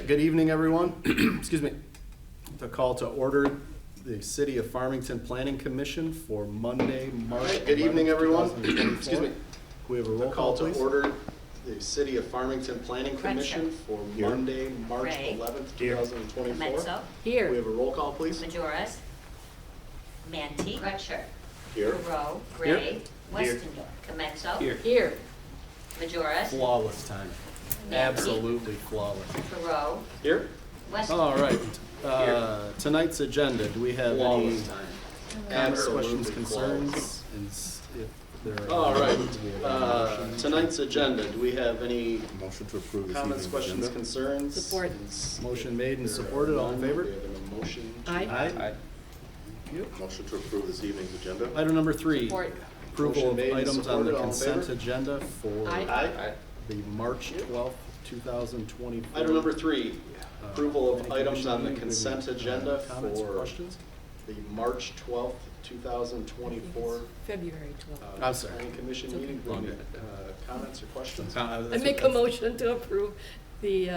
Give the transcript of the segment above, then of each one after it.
right, good evening, everyone. Excuse me. The call to order the City of Farmington Planning Commission for Monday, March. Good evening, everyone. Excuse me. We have a roll call to order the City of Farmington Planning Commission for Monday, March Ray. 11th, Here. 2024. Mezzo, We Here. have a roll call, please. Majoras, Manti, Crutcher, Here. Perot, Here. Gray, Westendorf, Comezzo, Here. Majoras, Flawless time. Absolutely flawless. Perot, Here. Westendorf. All right. Tonight's agenda, do we have any Flawless time. comments, questions, Absolutely concerns? If there are. All right. Tonight's agenda, do we have any Motion to approve this comments, evening's questions, agenda. concerns? Support. Motion made and supported, all in favor? We have a motion. Aye. Aye. Motion to approve this evening's agenda. Item number 3. Support. Approval Motion of made and items on supported, the all in consent favor? agenda for Aye. the March 12th, 2024. Item number 3, approval of Planning items on the Commission consent meeting. agenda Comments, for questions? the March 12th, 2024 February 12th. I'm sorry. Planning Commission It's okay. meeting. Do you have any, comments or questions? I make a motion to approve the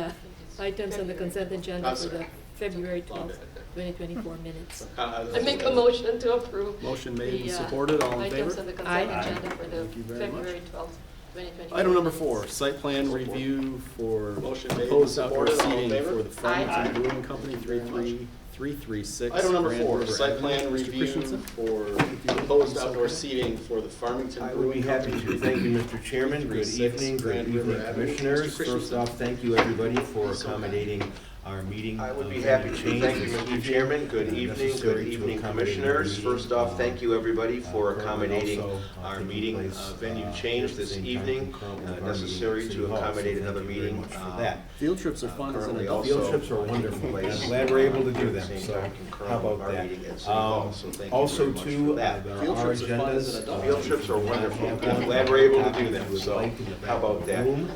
items on the consent agenda I'm for the sorry. February 12th, 2024 minutes. I I make a motion to approve. Motion made and the, supported, all in Items favor? on the Aye. consent agenda for the Thank you very much. February 12th, 2024. Item number 4, minutes. site plan Support. review for Motion made and proposed outdoor supported, all in seating favor? for the Aye. Farmington Brewing Company, 33336. Item number Grand 4, River site Avenue. plan Mr. review Christensen? for proposed outdoor seating for the Farmington I would Brewing be happy Company. to. Thank you, Mr. Chairman. Good 336 evening, Grand good River evening, Avenue. Commissioners. Mr. First Christensen. off, thank you, everybody, for accommodating our meeting. I would be venue happy to. change Thank you, this Mr. evening, Chairman. Good evening, necessary good to evening, accommodate Commissioners. the First meeting, off, thank you, everybody, for currently accommodating also, our taking meeting place, venue here change at the this same time evening, concurrent with our meeting necessary at to City Hall. So accommodate thank another you very meeting. much for that. Field trips are fun as an currently adult. Field also trips are taking wonderful. place, I'm glad we're able to do at the them, same so time concurrent how with about our that? meeting at City Hall. So thank you Also, very much for too, that. there Field are trips are fun as agendas. an adult. Field trips are if you do not wonderful. have I'm one, glad we're able to copies do them, would so like in the back how of about the that? room.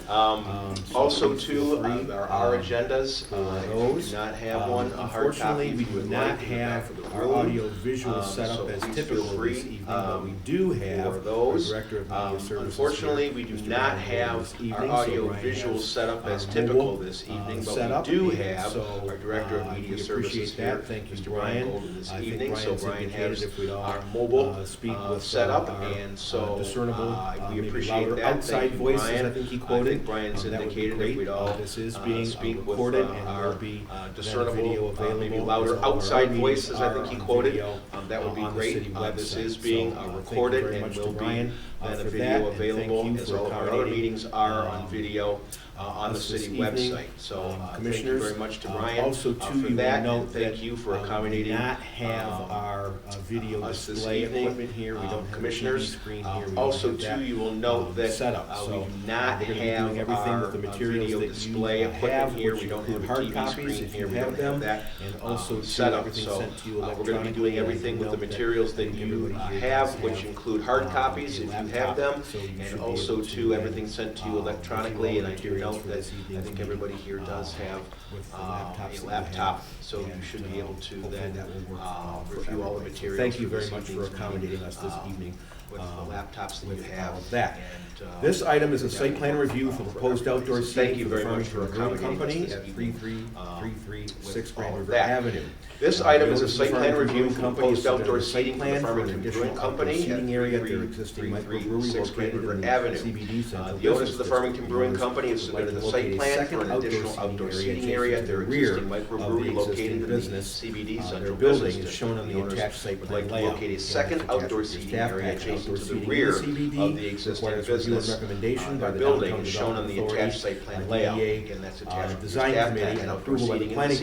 So Also, please too, feel free, there are agendas. If you those. do not have one, a hard Unfortunately, copy. we if you do would not like, in the back have of the our room. audio visual set So up as please typical feel free, this evening, but we do have for those. our Director of Media Services Unfortunately, here, we do Mr. not Brian Golden, have this our evening, so audio Brian visual has set up as our typical mobile, this evening, set but up, we do and have so, our Director of Media we Services appreciate here, that. Thank you, Mr. Brian. Brian Golden this I think evening, so Brian's Brian indicated has if we'd all, our mobile speak with, set up, our, and so discernible, we maybe appreciate louder that. outside Thank you, voices, Brian. I think he I quoted. think Brian's That would be indicated if great. we'd all This is being speak with recorded and our will be discernible, video maybe available, louder as all of our outside meetings voices, I are think he on quoted. video, That would be on the great. city This website. is being So, thank you recorded very and much will to be Brian, then a for that, video and thank available, you as for all of our other accommodating, meetings are on video on the us this city evening. website. So thank you Commissioners, very much to Brian also for too, you will that, note and thank that you for we accommodating do not have our video us this display evening. equipment here. We don't have a TV Commissioners, screen here. We don't also have that, too, you will note that set up. we So do not we're gonna be have doing everything our with the materials video that display you equipment have, here. which We don't have include a hard TV copies screen if here. you We have don't them, have that and also set too, up. everything So sent to you we're going to be electronically. doing And I everything do with the note that materials that everybody you here have, does which include hard copies a if you have laptop, them, so you should and be also able too, to everything sent to you review all electronically. the And I do materials note for that this I evening's think everybody meeting, here does have with the a laptops that we laptop, have, so you and, should be able to hopefully then that will work for review all the everybody. So materials. thank you for very this much for evening's accommodating meeting, us this evening. with the laptops that you with have. all of that. And, This item is a site plan review for proposed outdoor Thank seating you for the very much for Farmington Brewing accommodating us Company this at evening, 33336 with Grand all of River that. Avenue. This item is a Notice site the plan Farmington review Brewing for Company proposed submitted outdoor a site seating for the plan for an Farmington additional Brewing outdoor Company seating at area at their existing microbrewery 336 Grand located River in the Avenue. CBD Central The owners Business of the District. Farmington Brewing The Company have owners would like submitted to a site locate a plan second for an additional outdoor seating area at their adjacent to the existing rear of the microbrewery located existing in the business. CBD Their Central building Business is shown on District. the The owners attached site would plan like to layout. locate a Again, second it's attached outdoor with your seating staff area pack. adjacent Outdoor to the seating in rear CBD of the existing requires review and business. recommendation by Their the building Downtown is shown on the Development attached Authority, site plan layout. DDA, Again, that's attached with your Design staff Committee, pack. and Outdoor approval by the seating in Planning CBD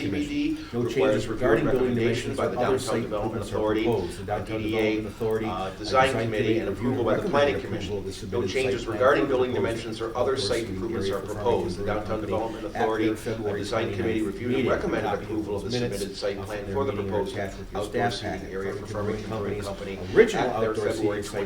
Commission. No requires changes review regarding and building recommendation dimensions by or the other Downtown site Development improvements are Authority, proposed. The Downtown DDA, Development Authority, Design Committee, and approval by the Planning recommended Commission. approval of the No submitted changes site plan regarding for building proposed dimensions or other outdoor site seating improvements area are for proposed. The Farmington Downtown Brewing Development Company Authority at their and February Design Committee 29th reviewed and meeting. recommended Copy of approval of those the minutes submitted site from plan their for the meeting are proposed attached with your outdoor staff seating packet. area for Farmington Farmington Brewing Brewing Company Company's original at their outdoor February seating site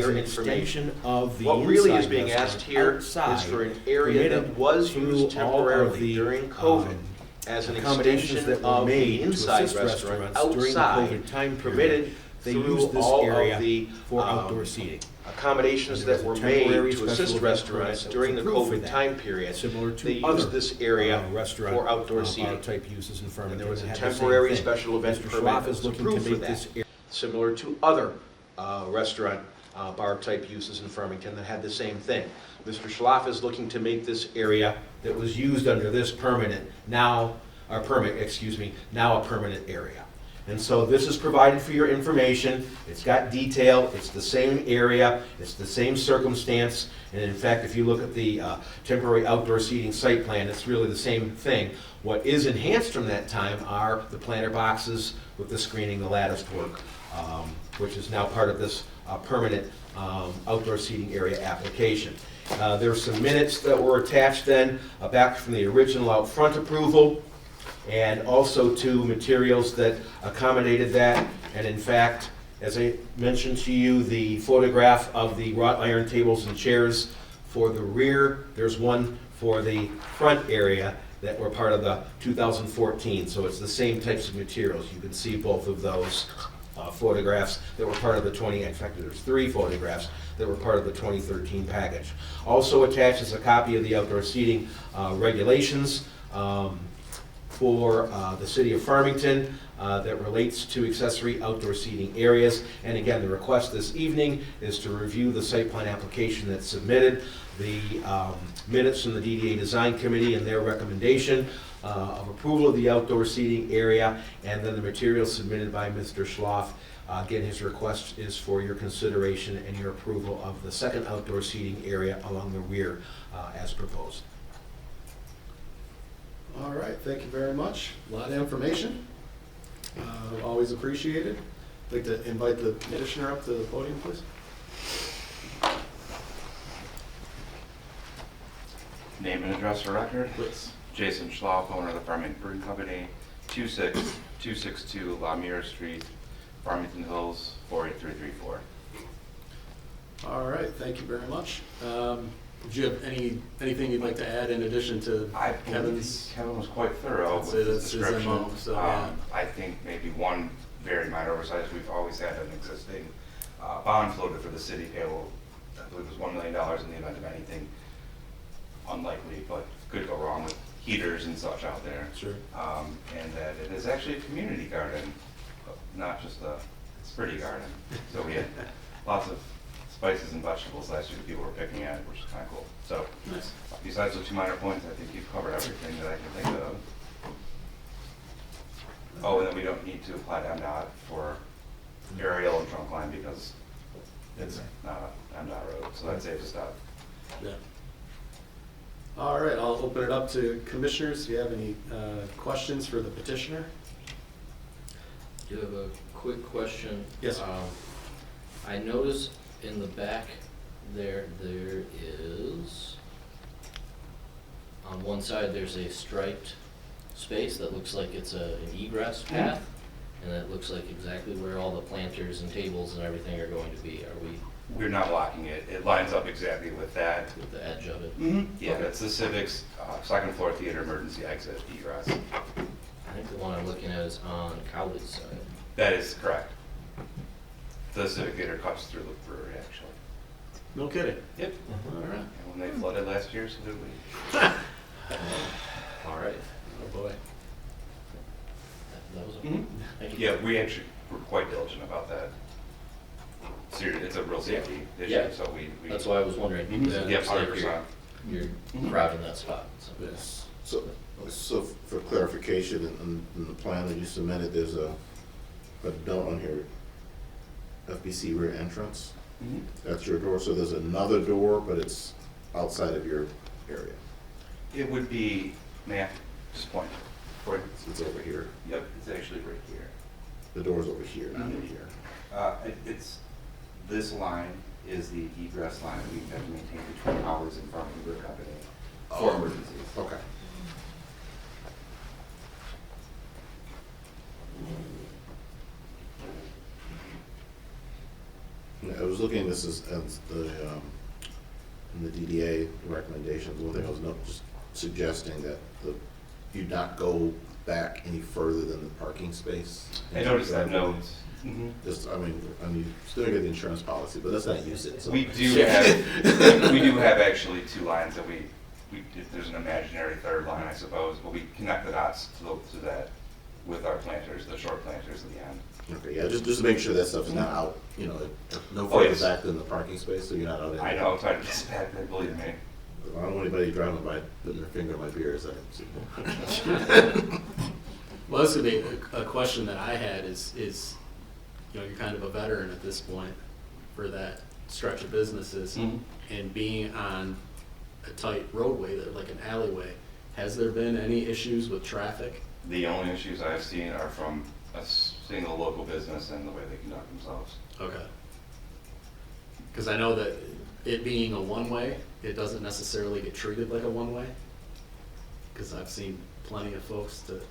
your an information. extension of the What really is inside being restaurant asked here is outside, for an area that permitted was through used all of temporarily the, during COVID as an accommodations extension that were of made the to inside assist restaurant restaurants during the outside, COVID time period. permitted They through used this all area of the for outdoor seating. accommodations And there that was were a temporary made to special assist event restaurants permit that during was the approved for COVID that, time period. Similar to They other used this area restaurant for outdoor bar seating. type uses in Farmington. And there was a that had the same temporary thing. special event Mr. permit Schlaf that is was looking to approved for make this that, similar to other restaurant bar type uses in Farmington that had the same thing. Mr. Schlaf is looking to make this area that was used under this permanent, now a permanent area. And so this is provided for your information. It's got detail, it's the same area, it's the same circumstance. And in fact, if you look at the temporary outdoor seating site plan, it's really the same thing. What is enhanced from that time are the planter boxes with the screening, the latticed work, which is now part of this permanent outdoor seating area application. There's some minutes that were attached then, back from the original out front approval, and also to materials that accommodated that. And in fact, as I mentioned to you, the photograph of the wrought iron tables and chairs for the rear, there's one for the front area that were part of the 2014, so it's the same types of materials. You can see both of those photographs that were part of the in fact, there's 3 photographs that were part of the 2013 package. Also attached is a copy of the outdoor seating regulations for the city of Farmington that relates to accessory outdoor seating areas. And again, the request this evening is to review the site plan application that's submitted, the minutes from the DDA Design Committee and their recommendation of approval of the outdoor seating area, and then the materials submitted by Mr. Schloff. Again, his request is for your consideration and your approval of the second outdoor seating area along the rear as proposed. All right, thank you very much. A lot of information. Always appreciated. I'd like to invite the petitioner up to the podium, please. Name and address for record. Please. Jason Schloff, owner of the Farmington Brewing Company, 26262 Lamere Street, Farmington Hills, 48334. All right, thank you very much. Do you have anything you'd like to add in addition to Kevin's? Kevin was quite thorough I'd with say his that's his description. MO, so, yeah. I think maybe one very minor oversight is we've always had an existing bond floated for the city payable. I believe it was $1 million in the event of anything unlikely, but could go wrong with heaters and such out there. Sure. And that it is actually a community garden, not just a pretty garden. So we had lots of spices and vegetables last year that people were picking at, which is kind of cool. So Nice. besides the 2 minor points, I think you've covered everything that I can think of. Oh, and then we don't need to apply to MDOT for aerial and trunk line because it's not a MDOT road, so that saves us that. Yeah. All right, I'll open it up to commissioners. Do you have any questions for the petitioner? Do you have a quick question? Yes. I noticed in the back there is, on one side, there's a striped space that looks like it's an egress path, and it looks like exactly where all the planters and tables and everything are going to be. Are we We're not blocking it. It lines up exactly with that. with the edge of it? Yeah, Okay. that's the Civic's second floor theater emergency exit egress. I think the one I'm looking at is on Cowley's side. That is correct. The Civic Theater cuts through the brewery, actually. No kidding. Yep. All right. And when they flooded last year, so did we. All right. Oh, boy. That was it. Mhm. Thank you. Yeah, we actually were quite diligent about that. Seriously, it's a real safety issue, Yeah. so we. That's why I was wondering. Mhm. because it Yeah, looks like 100%. You're crowding that spot. So. Yes. So for clarification, in the plan that you submitted, there's a note on here, FBC rear entrance. Mhm. That's your door, so there's another door, but it's outside of your area. It would be, may I just point? For, It's over here. yep, it's actually right here. The door's over here, not in Mhm. here. It's, this line is the egress line we have to maintain between ours and Farmington Brew Company for emergencies. Okay. Yeah, I was looking at this as the, in the DDA recommendations, one thing I was just suggesting that you not go back any further than the parking space. I noticed that note. Just, I mean, still get the insurance policy, but let's not use it. So. We do have, we do have actually 2 lines that there's an imaginary third line, I suppose, but we connect the dots to that with our planters, the short planters at the end. Okay, yeah, just to make sure that stuff's not out, no Oh, further yes. back than the parking space, so you're not out. I know, it's hard to dispatch, believe me. I don't want anybody driving by putting their finger in my beer as I Well, this would be a question that I had is, you're kind of a veteran at this point for that stretch of businesses. Mhm. And being on a tight roadway, like an alleyway, has there been any issues with traffic? The only issues I've seen are from a single local business and the way they conduct themselves. Okay. Because I know that it being a one-way, it doesn't necessarily get treated like a one-way. Because I've seen plenty of folks that,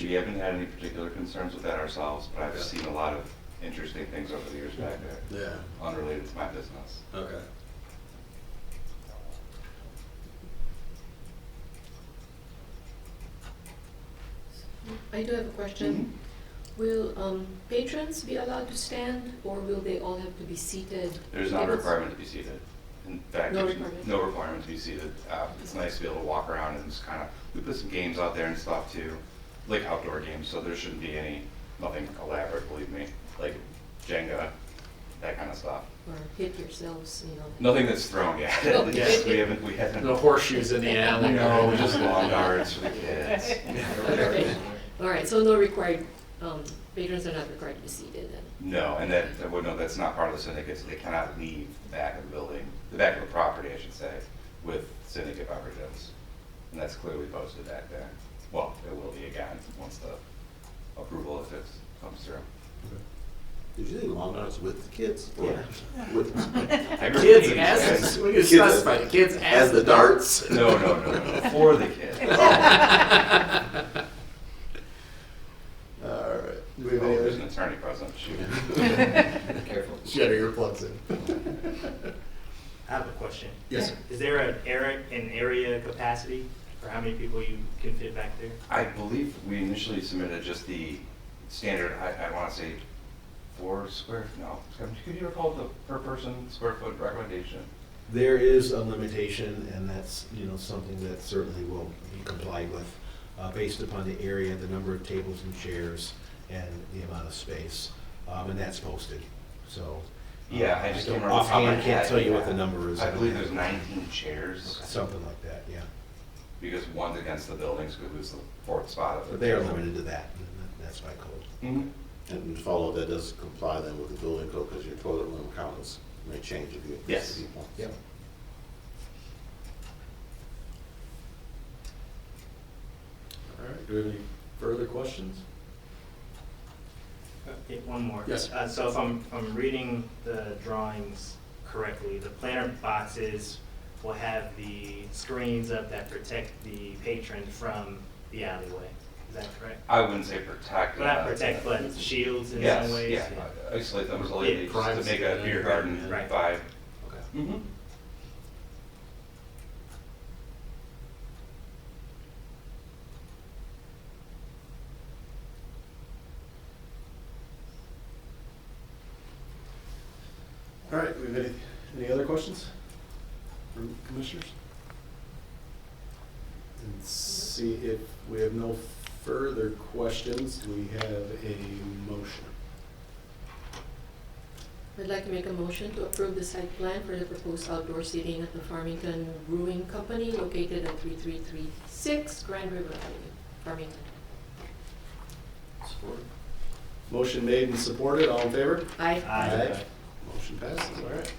We haven't had any particular concerns with that ourselves, but I've Okay. seen a lot of interesting things over the years back there, yeah, unrelated to my business. okay. I do have a question. Will patrons be allowed to stand, or will they all have to be seated? There's not a Tables? requirement to be seated. In fact, No there's requirement. no requirement to be seated. It's nice to be able to walk around and just kind of, we put some games out there and stuff too, like outdoor games, so there shouldn't be nothing elaborate, believe me, like Jenga, that kind of stuff. Or hit yourselves, you know? Nothing that's thrown yet, No. at least, we haven't. No horseshoes in the alley. No, just lawn darts for the kids. Okay. All right, so no required, patrons are not required to be seated then? No, and that's not part of the syndicate, so they cannot leave the back of the building, the back of the property, I should say, with syndicate beverages. And that's clearly posted back there. Well, it will be again, once the approval, if it comes through. Did you say long darts with the kids? Yeah. With Kids as, we can specify, the kids as the darts? No, for the kids. All right. Do we have Oh, any there's an other? attorney present, shoot. Careful. She had her earplugs in. I have a question. Yes, sir. Is there an area capacity for how many people you can fit back there? I believe we initially submitted just the standard, I want to say 4 square, no, could you recall the per person square foot recommendation? There is a limitation, and that's, something that certainly will be complied with, based upon the area, the number of tables and chairs, and the amount of space, and that's posted, so. Yeah, I just don't remember off the top of my Offhand, can't head, tell you what yeah. the number is. I believe there's 19 chairs, Something like that, yeah. because one's against the buildings, because it was the 4th spot of it. But they are limited to that, and that's by code. Mhm. And follow, that does comply then with the building code, because your toilet room counts may change if you have Yes. people. Yep. All right, do we have any further questions? One more. Yes. So if I'm reading the drawings correctly, the planter boxes will have the screens up that protect the patron from the alleyway. Is that correct? I wouldn't say protect. Well, not protect, but shields in Yes, some ways? yeah, isolate them solely Yeah, just to privacy, make a beer garden Right. vibe. Okay. Mhm. All right, do we have any other questions from commissioners? And see if we have no further questions, we have a motion. I'd like to make a motion to approve the site plan for the proposed outdoor seating at the Farmington Brewing Company located at 3336 Grand River Avenue, Farmington. Support. Motion made and supported, all in favor? Aye. Aye. Motion passes, all right.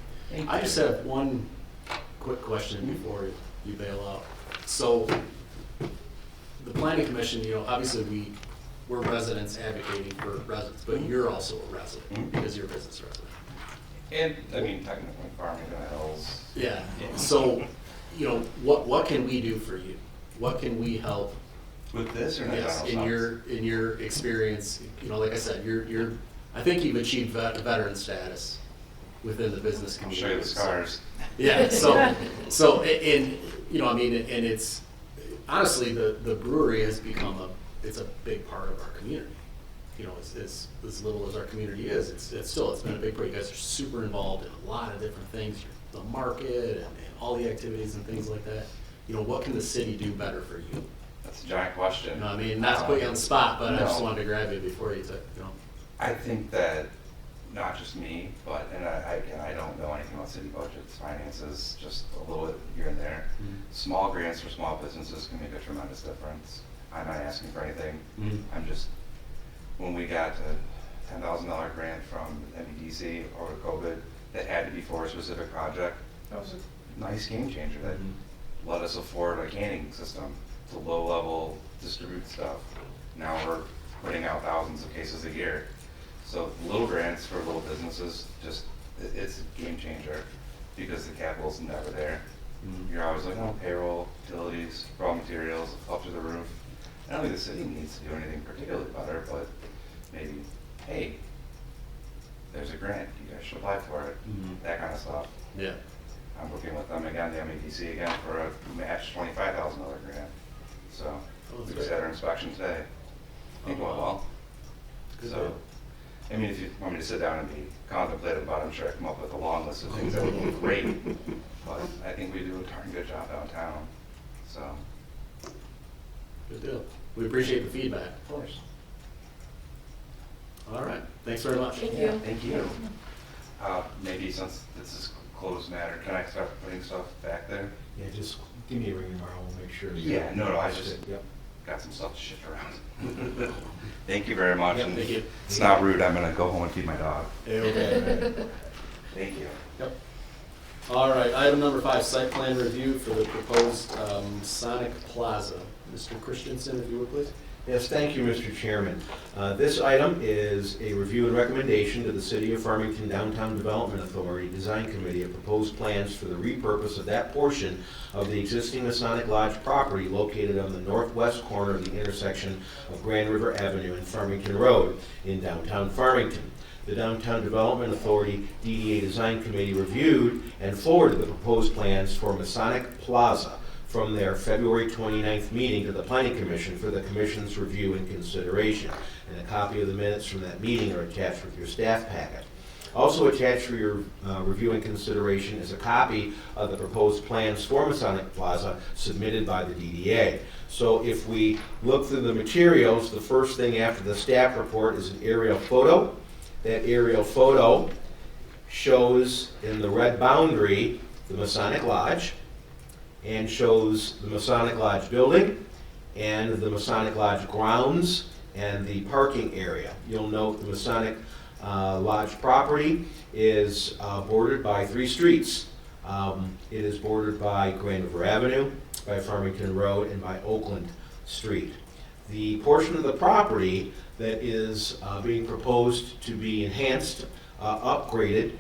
I just have one quick question before you bail out. So, the planning commission, obviously we're residents advocating for residents, but you're also a resident because you're a business resident. And, I mean, technically Farmington Hills. Yeah, so, what can we do for you? What can we help? With this or in a Yes, general sense? in your experience, like I said, I think you've achieved veteran status within the business I'll community. show you the so- scars. Yeah, so, and it's, honestly, the brewery has become it's a big part of our community. As little as our community is, it's been a big part. You guys are super involved in a lot of different things, the market and all the activities and things like that. What can the city do better for you? That's a giant question. Not to put you on the spot, but I just No. wanted to grab you before you took, I think that, not just me, but, and I don't know anything about city budgets, finances, just a little bit here and there. Small grants for small businesses can make a tremendous difference. I'm not asking for anything. I'm just, when we got a $10,000 grant from MBDC over COVID that had to be for a specific project, that was a nice game changer that let us afford a canning system to low-level distribute stuff. Now we're putting out thousands of cases a year. So little grants for little businesses just it's a game changer because the capital's never there. You're always like, oh, payroll, utilities, raw materials, up to the roof. I don't think the city needs to do anything particularly better, but maybe, hey, there's a grant, you guys should apply for it, that kind of stuff. Yeah. I'm working with them again, the MEDC again, for a match $25,000 grant. So, Oh, that's we just great. had our inspection today. I think it went well. Good So, deal. I mean, if you want me to sit down and be contemplative about it, I'm sure I come up with a long list of things that would be great. But I think we do a darn good job downtown, so. Good deal. We appreciate the feedback. Of course. All right, thanks very much. Thank you. Thank you. Maybe since this is closed matter, can I start putting stuff back there? Yeah, just give me a ring tomorrow, we'll make sure. Yeah, no, I just Yep. got some stuff to shift around. Thank you very much. Yep, and thank you. It's not rude, I'm gonna go home and feed my dog. Okay. Thank you. Yep. All right, item number 5, site plan review for the proposed Sonic Plaza. Mr. Christensen, if you would please. Yes, thank you, Mr. Chairman. This item is a review and recommendation to the City of Farmington Downtown Development Authority Design Committee of proposed plans for the repurpose of that portion of the existing Masonic Lodge property located on the northwest corner of the intersection of Grand River Avenue and Farmington Road in downtown Farmington. The Downtown Development Authority DDA Design Committee reviewed and forwarded the proposed plans for Masonic Plaza from their February 29th meeting to the Planning Commission for the Commission's review and consideration. And a copy of the minutes from that meeting are attached with your staff packet. Also attached for your review and consideration is a copy of the proposed plans for Masonic Plaza submitted by the DDA. So if we look through the materials, the first thing after the staff report is an aerial photo. That aerial photo shows in the red boundary the Masonic Lodge, and shows the Masonic Lodge building and the Masonic Lodge grounds and the parking area. You'll note the Masonic Lodge property is bordered by 3 streets. It is bordered by Grand River Avenue, by Farmington Road, and by Oakland Street. The portion of the property that is being proposed to be enhanced, upgraded,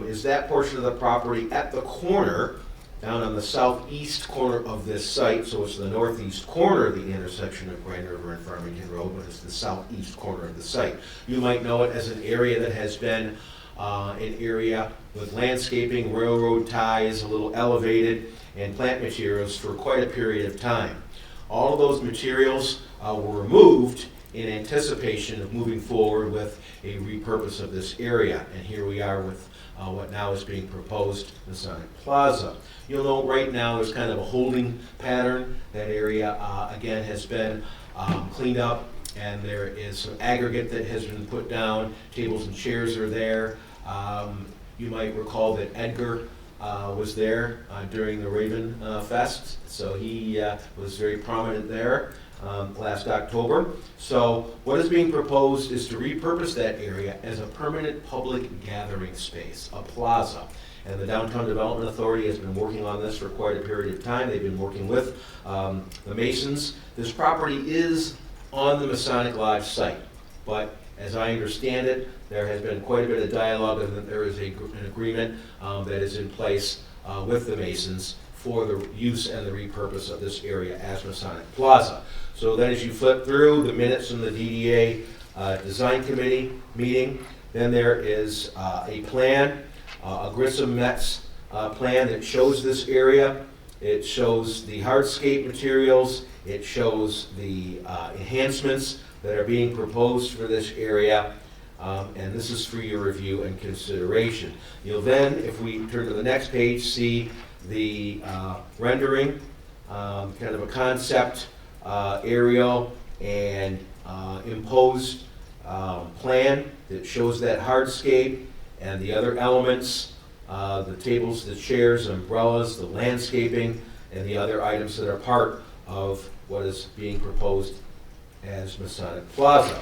is that portion of the property at the corner down on the southeast corner of this site, so it's the northeast corner of the intersection of Grand River and Farmington Road, but it's the southeast corner of the site. You might know it as an area that has been an area with landscaping, railroad ties, a little elevated, and plant materials for quite a period of time. All of those materials were removed in anticipation of moving forward with a repurpose of this area, and here we are with what now is being proposed, Masonic Plaza. You'll note right now there's kind of a holding pattern. That area, again, has been cleaned up, and there is some aggregate that has been put down. Tables and chairs are there. You might recall that Edgar was there during the Raven Fest, so he was very prominent there last October. So what is being proposed is to repurpose that area as a permanent public gathering space, a plaza. And the Downtown Development Authority has been working on this for quite a period of time. They've been working with the Masons. This property is on the Masonic Lodge site, but as I understand it, there has been quite a bit of dialogue, and that there is an agreement that is in place with the Masons for the use and the repurpose of this area as Masonic Plaza. So then as you flip through the minutes from the DDA Design Committee meeting, then there is a plan, a Grissom Metz plan that shows this area. It shows the hardscape materials. It shows the enhancements that are being proposed for this area. And this is for your review and consideration. You'll then, if we turn to the next page, see the rendering, kind of a concept aerial and imposed plan that shows that hardscape and the other elements, the tables, the chairs, umbrellas, the landscaping, and the other items that are part of what is being proposed as Masonic Plaza.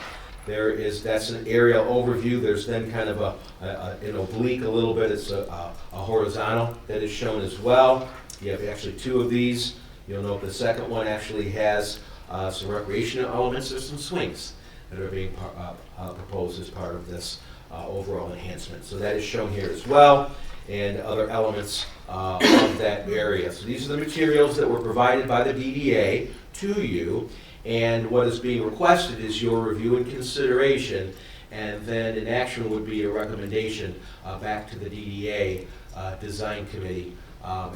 That's an aerial overview. There's then kind of an oblique a little bit. It's a horizontal that is shown as well. You have actually 2 of these. You'll note the second one actually has some recreational elements. There's some swings that are being proposed as part of this overall enhancement. So that is shown here as well, and other elements of that area. So these are the materials that were provided by the DDA to you, and what is being requested is your review and consideration, and then an action would be a recommendation back to the DDA Design Committee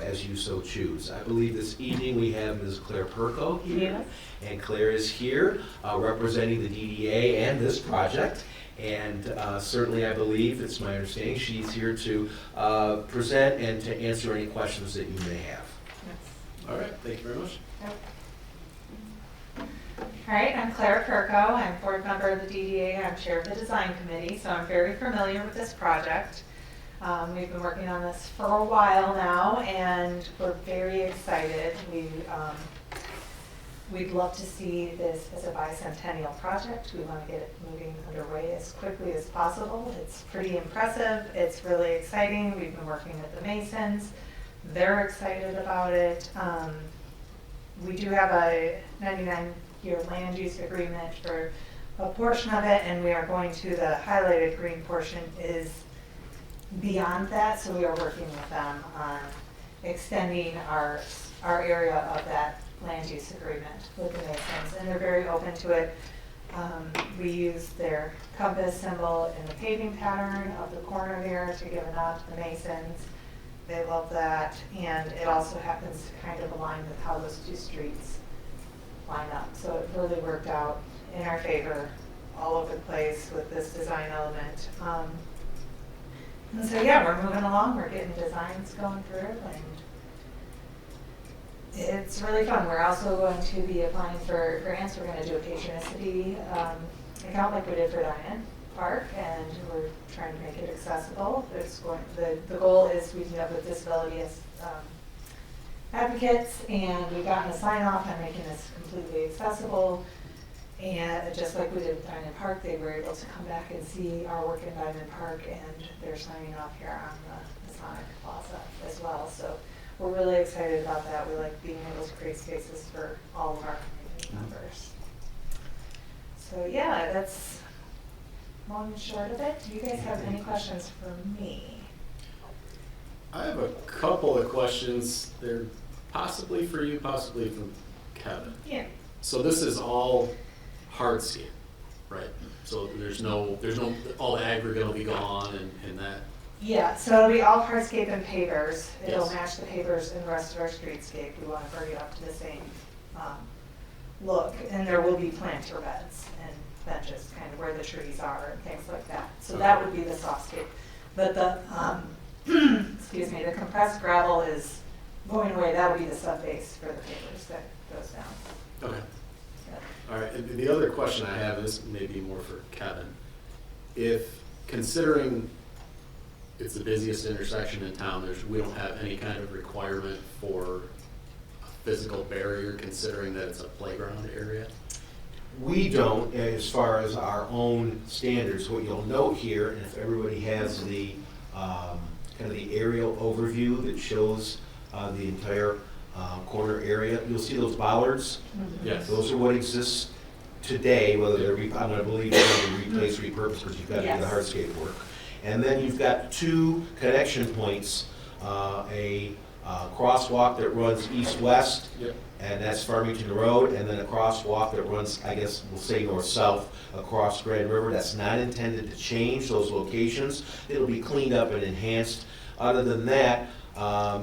as you so choose. I believe this evening we have Ms. Claire Perko here, and Claire is here representing the DDA and this project. And certainly I believe, it's my understanding, she's here to present and to answer any questions that you may have. All right, thank you very much. All right, I'm Claire Kirko. I'm board member of the DDA. I'm chair of the design committee, so I'm very familiar with this project. We've been working on this for a while now, and we're very excited. We'd love to see this as a bicentennial project. We want to get it moving underway as quickly as possible. It's pretty impressive. It's really exciting. We've been working with the Masons. They're excited about it. We do have a 99-year land use agreement for a portion of it, and we are going to, the highlighted green portion is beyond that, so we are working with them on extending our area of that land use agreement with the Masons, and they're very open to it. We use their compass symbol in the paving pattern of the corner there to give a nod to the Masons. They love that, and it also happens to kind of align with how those two streets line up. So it really worked out in our favor all over the place with this design element. And so yeah, we're moving along, we're getting designs going through, and it's really fun. We're also going to be applying for grants. We're going to do a patronicity account like we did for Diane Park, and we're trying to make it accessible. The goal is we meet up with disability advocates, and we've gotten a sign off on making this completely accessible. And just like we did with Diamond Park, they were able to come back and see our work in Diamond Park, and they're signing off here on the Masonic Plaza as well. So we're really excited about that. We like being able to create spaces for all of our community members. So yeah, that's long and short of it. Do you guys have any questions for me? I have a couple of questions. They're possibly for you, possibly for Kevin. Yeah. So this is all hardscape, right? So there's no, all the aggregate will be gone and that. Yeah, so it'll be all hardscape and pavers. It'll Yes. match the pavers in the rest of our streetscape. We want to bring it up to the same look. And there will be planter beds and benches, kind of where the trees are and things like that. So that would be the softscape. But the, excuse me, the compressed gravel is going away. That would be the subbase for the pavers that goes down. Okay. Yeah. All right, and the other question I have is maybe more for Kevin. If, considering it's the busiest intersection in town, we don't have any kind of requirement for a physical barrier, considering that it's a playground area? We don't, as far as our own standards. What you'll note here, and if everybody has the kind of the aerial overview that shows the entire corner area, you'll see those bollards. Yes. Those are what exists today, whether they're, I'm going to believe they're going to be replaced, repurposed, because you've got to do the hardscape work. And then you've got two connection points, a crosswalk that runs east-west, Yep. and that's Farmington Road, and then a crosswalk that runs, I guess we'll say north-south across Grand River. That's not intended to change those locations. It'll be cleaned up and enhanced. Other than that,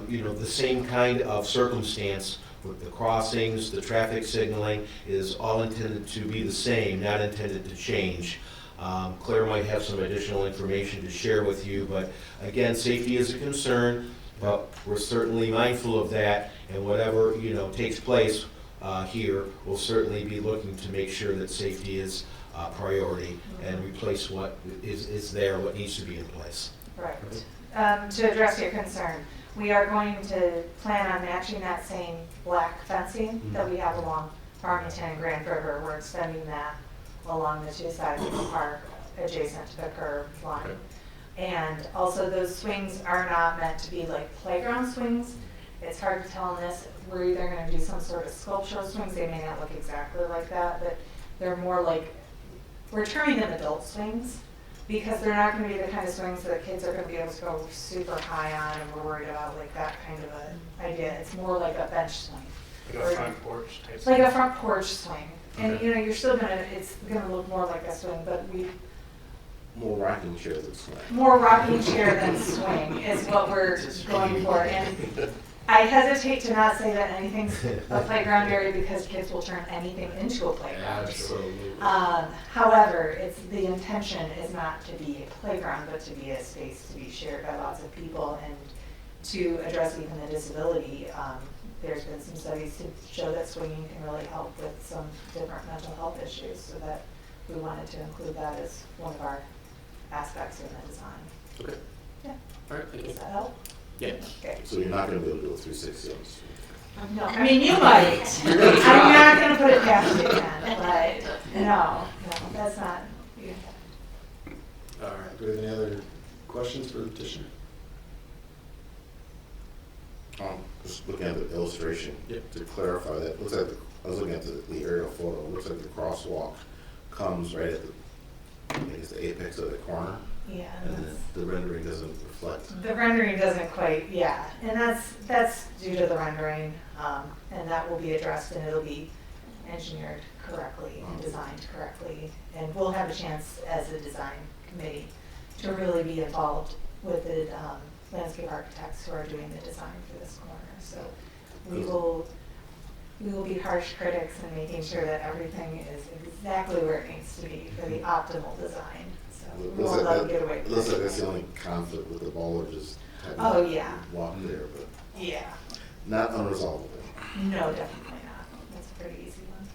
you know, the same kind of circumstance with the crossings, the traffic signaling is all intended to be the same, not intended to change. Claire might have some additional information to share with you, but again, safety is a concern, but we're certainly mindful of that, and whatever, you know, takes place here, we'll certainly be looking to make sure that safety is priority and replace what is there, what needs to be in place. Right. To address your concern, we are going to plan on matching that same black fencing that we have along Farmington and Grand River. We're extending that along the two sides of the park adjacent to the curb line. Okay. And also those swings are not meant to be like playground swings. It's hard to tell in this. We're either going to do some sort of sculptural swings. They may not look exactly like that, but they're more like, we're terming them adult swings. because they're not gonna be the kind of swings that kids are gonna be able to go super high on, and we're worried about like that kind of a idea. It's more like a bench swing. Like a front porch type? It's like a front porch swing. And, Okay. you know, you're still gonna, it's gonna look more like a swing, but More rocking chair than swing. more rocking chair than swing is what we're going for. And I hesitate to not say that anything's a playground area because kids will turn anything into a playground. Absolutely. However, the intention is not to be a playground, but to be a space to be shared by lots of people and to address even the disability. There's been some studies to show that swinging can really help with some different mental health issues, so that we wanted to include that as one of our aspects in the design. Okay. Yeah. All right, thank you. Does that help? Yeah. Okay. So you're not gonna be able to do a 360 on the swing. No, I mean, you might. I'm not gonna put it past you, Ken, but no, that's not. Yeah. All right, do we have any other questions for the petitioner? Just looking at the illustration, Yep. to clarify that, looks like, I was looking at the aerial photo, it looks like the crosswalk comes right at the, I think it's the apex of the corner, Yeah. and then the rendering doesn't reflect. The rendering doesn't quite, yeah, and that's due to the rendering, and that will be addressed and it'll be engineered correctly and designed correctly. And we'll have a chance as a design committee to really be involved with the landscape architects who are doing the design for this corner. So we will be harsh critics in making sure that everything is exactly where it needs to be for the optimal design. So we Looks won't like let them that- get away it with looks like it. that's the only conflict with the ball, just having Oh, to yeah. walk there, but Yeah. not unresolvable. No, definitely not. That's a pretty easy one.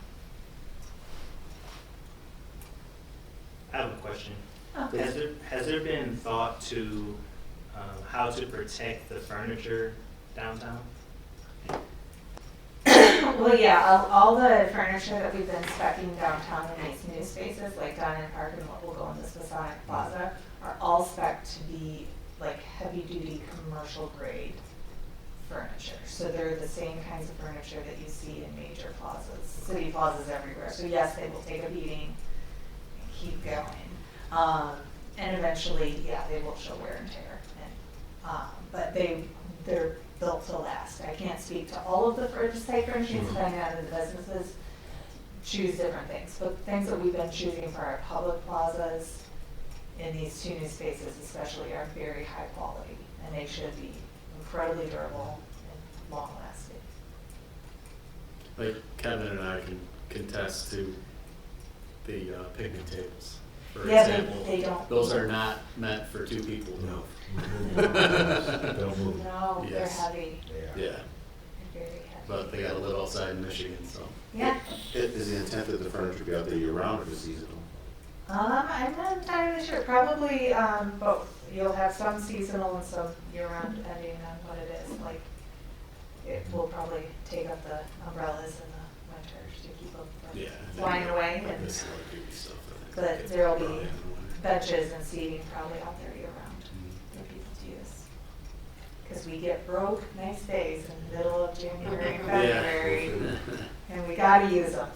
I have a question. Oh. Has there been thought to how to protect the furniture downtown? Well, yeah, all the furniture that we've been speccing downtown in these new spaces, like down in Park and what will go in this Masonic Plaza, are all spec'd to be like heavy-duty commercial grade furniture. So they're the same kinds of furniture that you see in major plazas, city plazas everywhere. So yes, they will take a beating and keep going. And eventually, yeah, they will show wear and tear. But they're built to last. I can't speak to all of the site furnishings, depending on the businesses choose different things. But things that we've been choosing for our public plazas in these two new spaces especially are very high quality, and they should be incredibly durable and long lasting. Like Kevin and I can contest to the picnic tables, for Yeah, example. they don't. Those are not meant for two people. No. Don't move. No, they're Yes. heavy, Yeah, they're very heavy. but they gotta live outside in Michigan, so. Yeah. Is the intent that the furniture be out there year-round or just seasonal? I'm not entirely sure. Probably both. You'll have some seasonal and some year-round, depending on what it is. Like, it will probably take up the umbrellas in the winter to keep them from Yeah. flying away. And This is like creepy stuff, I think. but there'll be Probably in the winter. benches and seating probably out there year-round for people to use. Because we get broke nice days in the middle of January and February, and we gotta use them.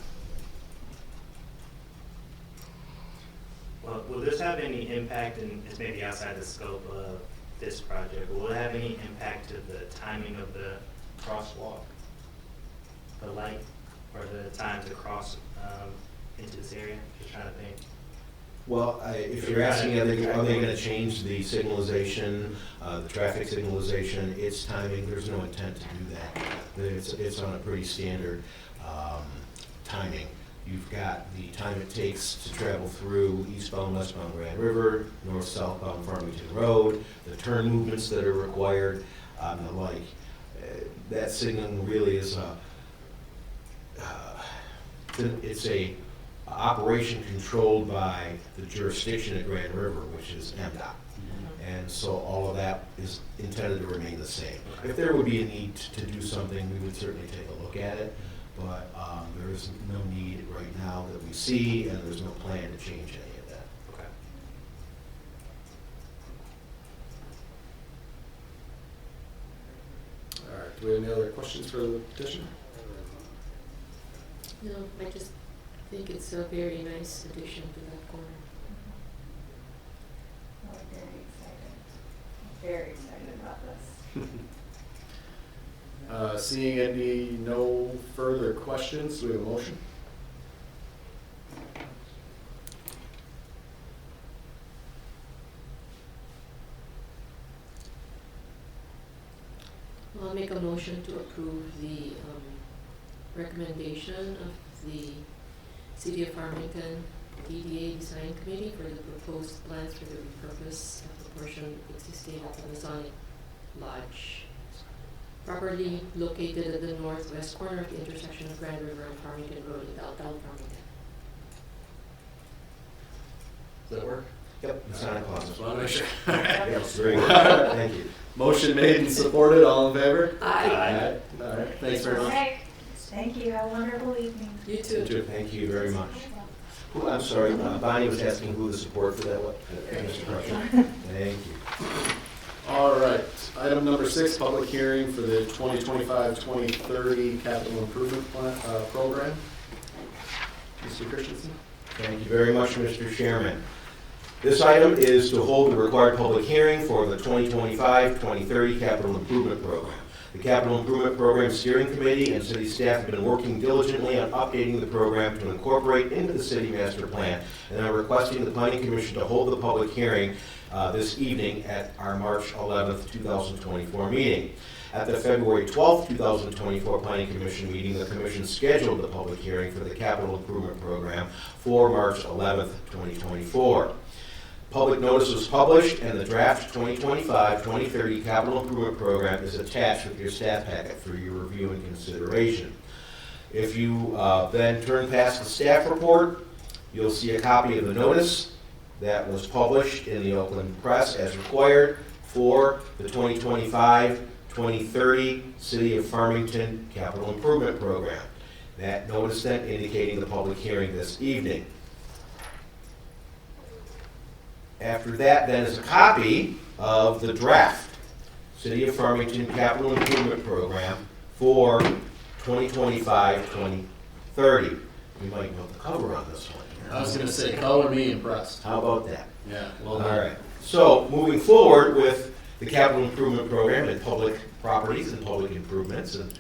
Well, will this have any impact, and it's maybe outside the scope of this project, will it have any impact to the timing of the crosswalk? The light, or the time to cross into this area? Just trying to think. Well, if you're asking, are they gonna change the signalization, the traffic signalization, its timing, there's no intent to do that. It's on a pretty standard timing. You've got the time it takes to travel through eastbound, westbound Grand River, north-southbound Farmington Road, the turn movements that are required, and the like. That signaling really is it's a operation controlled by the jurisdiction at Grand River, which is MDOT. And so all of that is intended to remain the same. If there would be a need to do something, we would certainly take a look at it, but there is no need right now that we see, and there's no plan to change any of that. Okay. All right, do we have any other questions for the petitioner? No, I just think it's a very nice addition to that corner. very excited about this. Seeing no further questions, do we have a motion? I'll make a motion to approve the recommendation of the City of Farmington DDA Design Committee for the proposed plans for the repurpose of the portion existing of the Masonic Lodge, properly located at the northwest corner of the intersection of Grand River and Farmington Road in downtown Farmington. Does that work? Yep, Santa Claus. Just want to make sure. Yes, very good. Thank you. Motion made and supported, all in favor? Aye. All right, thanks very much. Okay, thank you, have a wonderful evening. You too. Thank you very much. Who, I'm sorry, Bonnie was asking who the support for that was. Mr. Crusher. Thank you. All right, item number 6, public hearing for the 2025-2030 capital improvement plan, program. Mr. Christensen? Thank you very much, Mr. Chairman. This item is to hold the required public hearing for the 2025-2030 capital improvement program. The Capital Improvement Program Steering Committee and city staff have been working diligently on updating the program to incorporate into the city master plan, and are requesting the Planning Commission to hold the public hearing this evening at our March 11th, 2024 meeting. At the February 12th, 2024 Planning Commission meeting, the Commission scheduled the public hearing for the Capital Improvement Program for March 11th, 2024. Public notice was published, and the draft 2025-2030 Capital Improvement Program is attached with your staff packet for your review and consideration. If you then turn past the staff report, you'll see a copy of the notice that was published in the Oakland Press as required for the 2025-2030 City of Farmington Capital Improvement Program. That notice then indicating the public hearing this evening. After that, then, is a copy of the draft City of Farmington Capital Improvement Program for 2025-2030. We might put the cover on this one. I was gonna say, color me impressed. How about that? Yeah, well All done. right. So, moving forward with the Capital Improvement Program and public properties and public improvements, and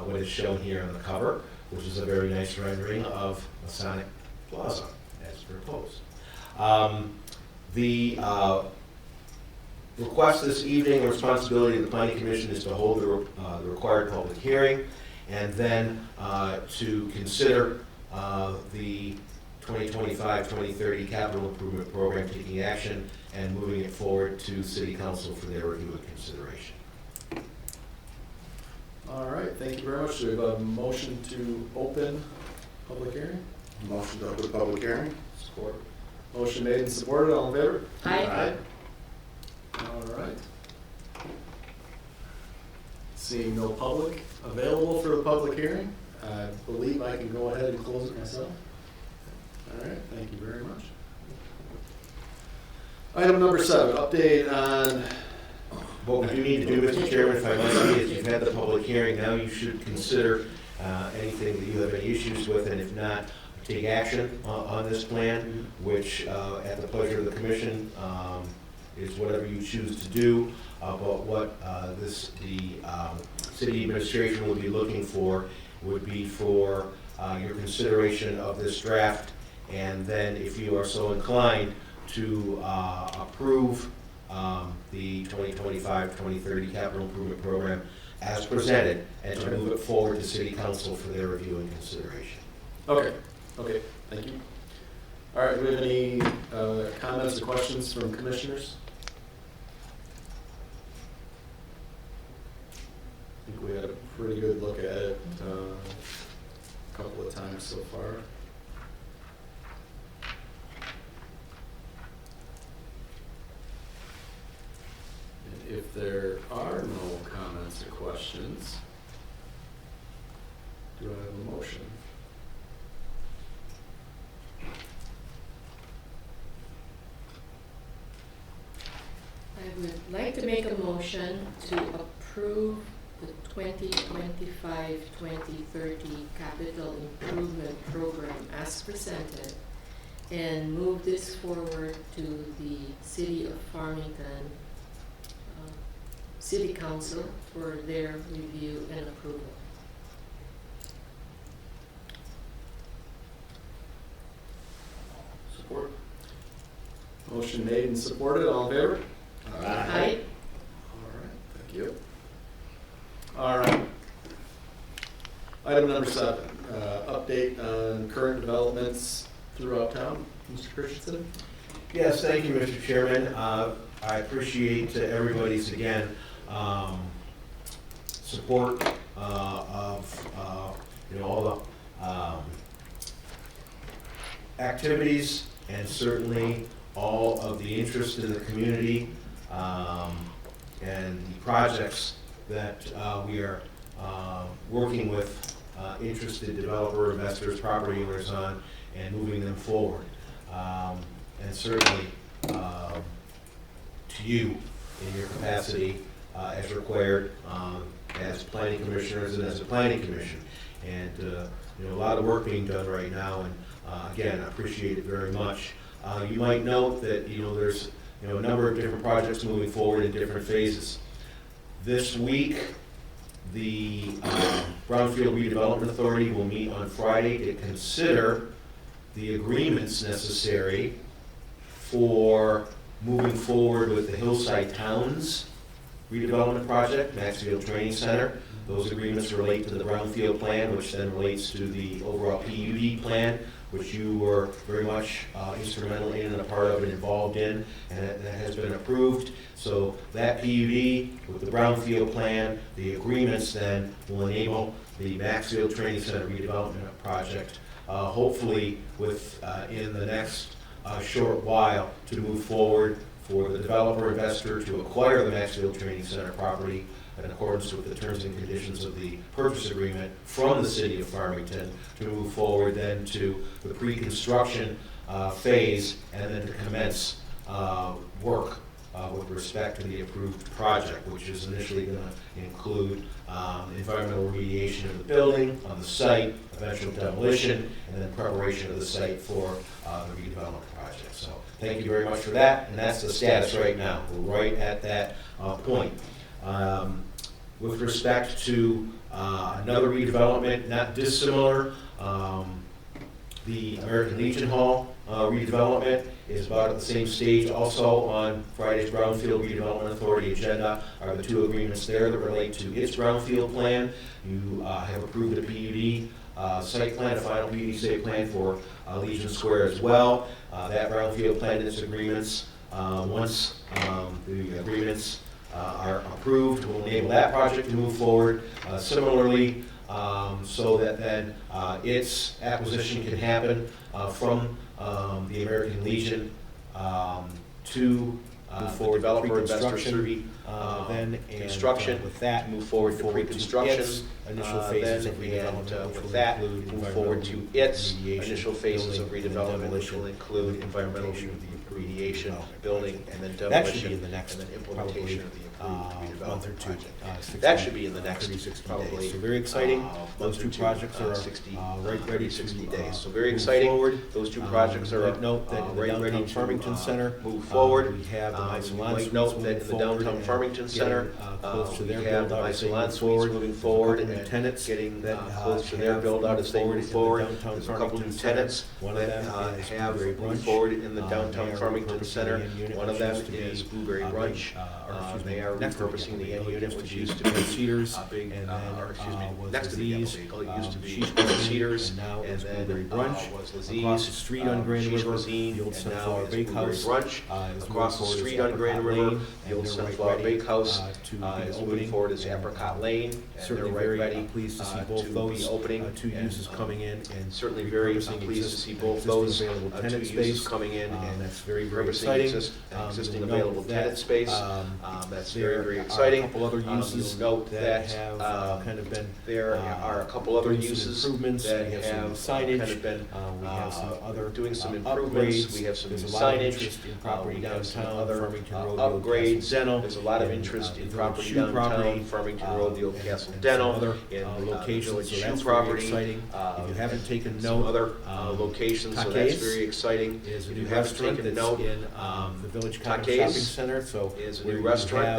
what is shown here on the cover, which is a very nice rendering of Masonic Plaza, as proposed. The request this evening, the responsibility of the Planning Commission is to hold the required public hearing, and then to consider the 2025-2030 capital improvement program, taking action and moving it forward to City Council for their review and consideration. All right, thank you very much. Do we have a motion to open public hearing? Motion to open the public hearing? Support. Motion made and supported, all in favor? Aye. All right. Seeing no public available for the public hearing, I believe I can go ahead and close it myself. All right, thank you very much. Item number 7, update on, What we do need to do, Mr. Chairman, if I might say, is you've had the public hearing, now you should consider anything that you have any issues with, and if not, take action on this plan, which at the pleasure of the commission is whatever you choose to do. But what the city administration would be looking for would be for your consideration of this draft, and then if you are so inclined to approve the 2025-2030 capital improvement program as presented, and to move it forward to City Council for their review and consideration. okay, thank you. All right, do we have any comments or questions from commissioners? I think we had a pretty good look at it a couple of times so far. And if there are no comments or questions, do I have a motion? I would like to make a motion to approve the 2025-2030 capital improvement program as presented, and move this forward to the City of Farmington City Council for their review and approval. Support. Motion made and supported, all in favor? Aye. All right, thank you. All right. Item number 7, update on current developments throughout town. Mr. Christensen? Yes, thank you, Mr. Chairman. I appreciate everybody's, again, support of, all the activities and certainly all of the interest in the community and the projects that we are working with interested developer, investors, property owners on and moving them forward. And certainly to you in your capacity as required as planning commissioners and as a planning commission. And a lot of work being done right now, and again, I appreciate it very much. You might note that there's a number of different projects moving forward in different phases. This week, the Brownfield Redevelopment Authority will meet on Friday to consider the agreements necessary for moving forward with the Hillside Towns redevelopment project, Maxfield Training Center. Those agreements relate to the Brownfield plan, which then relates to the overall PUD plan, which you were very much instrumental in and a part of and involved in, and that has been approved. So that PUD with the Brownfield plan, the agreements then will enable the Maxfield Training Center redevelopment project, hopefully in the next short while, to move forward for the developer investor to acquire the Maxfield Training Center property in accordance with the terms and conditions of the purchase agreement from the city of Farmington, to move forward then to the pre-construction phase and then to commence work with respect to the approved project, which is initially going to include environmental remediation of the building on the site, eventual demolition, and then preparation of the site for the redevelopment project. So thank you very much for that, and that's the status right now. We're right at that point. With respect to another redevelopment, not dissimilar, the American Legion Hall redevelopment is about at the same stage. Also on Friday's Brownfield Redevelopment Authority agenda are the 2 agreements there that relate to its Brownfield plan. You have approved a PUD site plan, a final PUD site plan for Legion Square as well. That Brownfield plan and its agreements, once the agreements are approved, will enable that project to move forward. Similarly, so that then its acquisition can happen from the American Legion to move forward developer investor survey, then construction. With that, move forward to pre-construction. Initial phases of redevelopment. With that, move forward to its initial phases of redevelopment, which will include environmental remediation, building, and then demolition. That should be in the next, and then implementation of the approved redevelopment project. That should be in the next 60 days. So very exciting. Those 2 projects are right ready 60 days. So very exciting. Those 2 projects are note that in the right ready downtown to Farmington Center move forward. We have the My Salon Might Suites note that moving in the forward downtown and Farmington Center, close to we their have build out My as they Salon move Suites forward. moving There's a forward couple new and tenants getting that close to their have build out as they moved move forward forward. in the downtown There's a couple new Farmington Center. tenants One of that them is have Blueberry moved Brunch. forward in the They downtown are Farmington repurposing Center. the end unit, One of which them used to be is a Blueberry big, Brunch. They are next to repurposing the end Bagel. unit, which used to Big be Cedars, a big, and then was next to the Yellow Lazee's, Bagel. It used to be She's Big Cuisine, Cedars, and now and it's then Blueberry Brunch. was Across Lazee's, the street on Grand She's River, Cuisine, the old and now Sunflower is Bakehouse. Blueberry Brunch. Is Across the moving forward street as on Grand Apricot River, Lane, the and old they're right Sunflower ready, Bakehouse to is be moving opening. forward as And, Apricot Lane, and certainly they're right very ready pleased to see to both be those opening. 2 and, uses coming in, and certainly very repurposing pleased to see both existing those available 2 tenant uses space. coming in, and That's very, very repurposing exciting. existing You'll available note tenant that, space. That's very, very exciting. There are a couple other uses You'll note that that have kind of been. there are a couple other doing some uses improvements. that We have have some signage. kind of been We have some other doing some upgrades. improvements. We have some new There's a lot of signage. interest in property We have some downtown, other Farmington Road, upgrades. Dental. There's a lot of and, interest in the property shoe downtown, property, Farmington Road, the Old and Castle some Dental, other in locations. Village So Shoe that's property. very exciting. If you haven't taken some note, other locations, so that's Take's very exciting. is a If new you haven't restaurant taken that's note, in the Village Common Take's Shopping Center. So is a where new you restaurant have,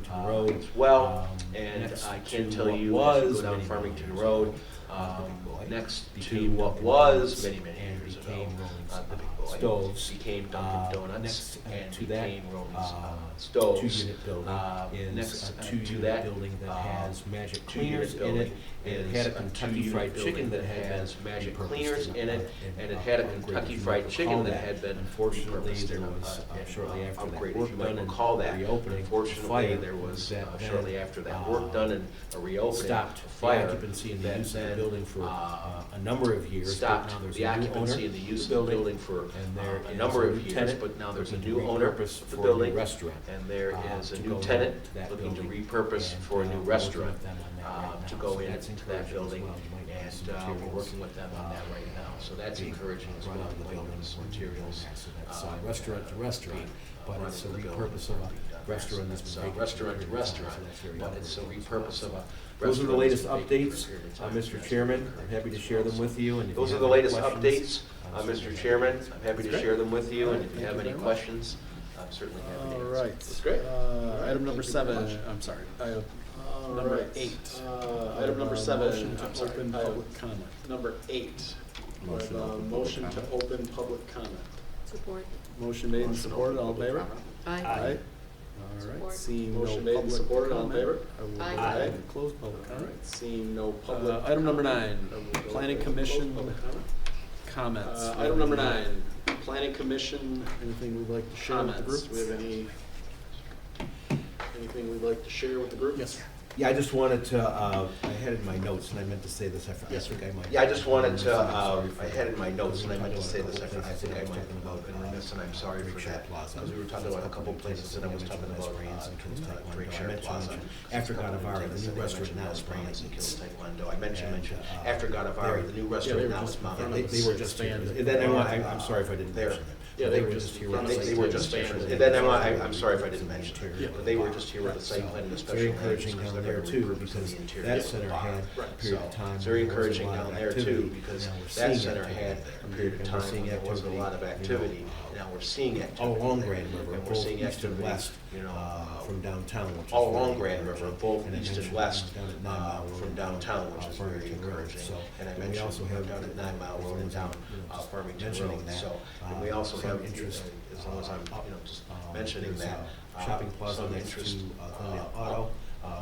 Farmington Road. as well. Um, And next I can to tell what you, was as you go down many, many Farmington years Road, ago, the Big Boy next to became what Dunkin' was Donuts many, many and years ago, became Rolling the Big Boy Stoves. became Dunkin' Donuts Next and to that, became Rolling Stoves. Stoves. Two-unit building is Next a to two-unit that, building that has Magic two-unit Cleaners in building it. And it is had a a Kentucky two-unit Fried building Chicken that that had has been Magic repurposed Cleaners in it, and it had a upgraded. Kentucky You Fried might Chicken recall that had been Unfortunately, repurposed there and, was and, shortly after that upgraded. work You might done and recall that. reopening, Unfortunately, fire there was that shortly then, after that work done and a reopening, stopped a the fire occupancy and the that use of the then building for a number of years, but stopped now there's the a new occupancy owner and the use of of the building for and there a is number of new years, tenant but now there's a looking new to owner repurpose of the for a new building. restaurant, And there is a to new go tenant into that looking to building. repurpose And, for a new we're working restaurant with them on that right to now. go So into that's that encouraging as building. well. You might notice And some we're materials, working with them on that right now. So that's being encouraging as run well. out of the Like building some when you're doing materials. that. So that's restaurant to restaurant, but run it's a in the building repurpose of a will be done. restaurant that's It's been vacant. restaurant for to a period of time, restaurant, so that's very but it's a encouraging. repurpose of a. Those are the restaurant latest that's been vacant updates, for a period of time. Mr. That's Chairman. very I'm happy to encouraging share as them well. with you, and if you Those are have the any latest questions, updates, certainly Mr. happy Chairman. to- I'm happy to Great. share them with you, and if you Thank have you any very much. questions, I'm certainly happy to All answer. right. That's great. Item number Thank you very 7, much. I'm sorry, item All number right. 8. Item number Motion 7, to I'm sorry. open Item public comment. Number 8. Motion to open public Motion to comment. open public comment. Support. Motion made and Motion to supported, open all in public favor? comment. Aye. All right, Support. seeing no Motion made and public supported, all in comment, favor? I will go Aye. ahead and close public All comment. right, seeing no public. Item number comment, 9, I will go Planning ahead and close Commission public comment. comments. Item number 9, Planning Commission Anything we'd like to share with the comments. group? Do we have anything we'd like to share with the group? Yes. Yeah, I just wanted to, I had in my notes, and I meant to say this, I think I might. Yeah, I just wanted to, Sorry for I had in my notes, and I meant to that. say this, I think I might have been remiss, and I'm sorry for that. Because we were talking about a couple places, and I was talking about Drake Share Plaza. After Gadavara, the new restaurant now is Springs and Kills Brandon. Taekwondo. I mentioned, And, after Gadavara, the new restaurant now is Mount. They were just here. And then I'm sorry if I didn't mention it. Yeah, They were just here. with the They site were plan just, inspection. and then I'm sorry if I didn't mention it, Yeah. but they were just here with the site plan and the So, special. very land use encouraging because down they're there gonna too, repurpose because the interior that of the center bar. had a Right. period of So, time. it's very where there was a encouraging lot down of there activity. too, because Now we're that seeing center activity had there. a period of And we're time seeing when there wasn't a lot of activity, you know, now we're seeing activity. all along there, Grand River, and we're both seeing east and activity, west, you know, from downtown, which is all very along Grand River, encouraging. both And I east and mentioned, west, down at 9 Mile Road, from downtown, which is very Farmington Road. encouraging. So, And I we mentioned, also have down at 9 Mile Road and down just Farmington mentioning Road, that, so, and we also some have, interest, as long as I'm, you know, just mentioning there's that. a shopping plaza some next interest, to Glendale Auto,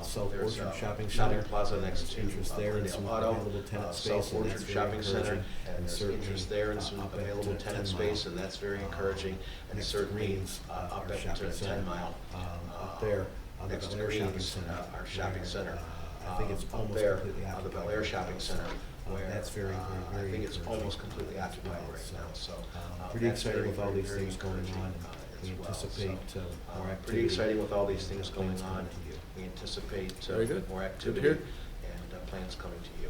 South there's Orchard a Shopping shopping Center. plaza next to Interest there and Glendale some Auto, available tenant space, South and Orchard that's very Shopping Center, encouraging. and there's certainly, interest there and some up at available 10 tenant Mile, space, and that's very encouraging. And next to certainly, Greens, up our at shopping 10 center, Mile, up there, the next to Bel Air Shopping Greens, Center. our shopping where, center. I think it's Up almost there, completely the occupied. Bel Air Shopping Center, where That's very, I very think it's encouraging. almost completely occupied right now, so. Pretty that's excited very, with all very, these very things going encouraging, on. as We well. anticipate So, more activity. Pretty exciting with all these things going Plans on. coming to you. We anticipate Very good. more Good to activity hear. and plans coming to you.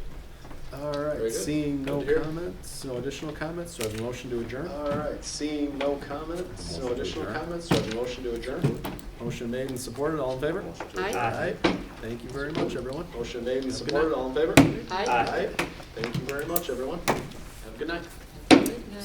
All Very right, good. seeing no Good to hear. comments, no additional comments, do I have a motion to adjourn? All right, seeing no comments, no additional comments, do I have a motion to adjourn? Motion made and supported, all in favor? Aye. Thank you very much, everyone. Motion made and Have a good supported, all in favor? Aye. Aye. Thank you very much, everyone. Have a good night.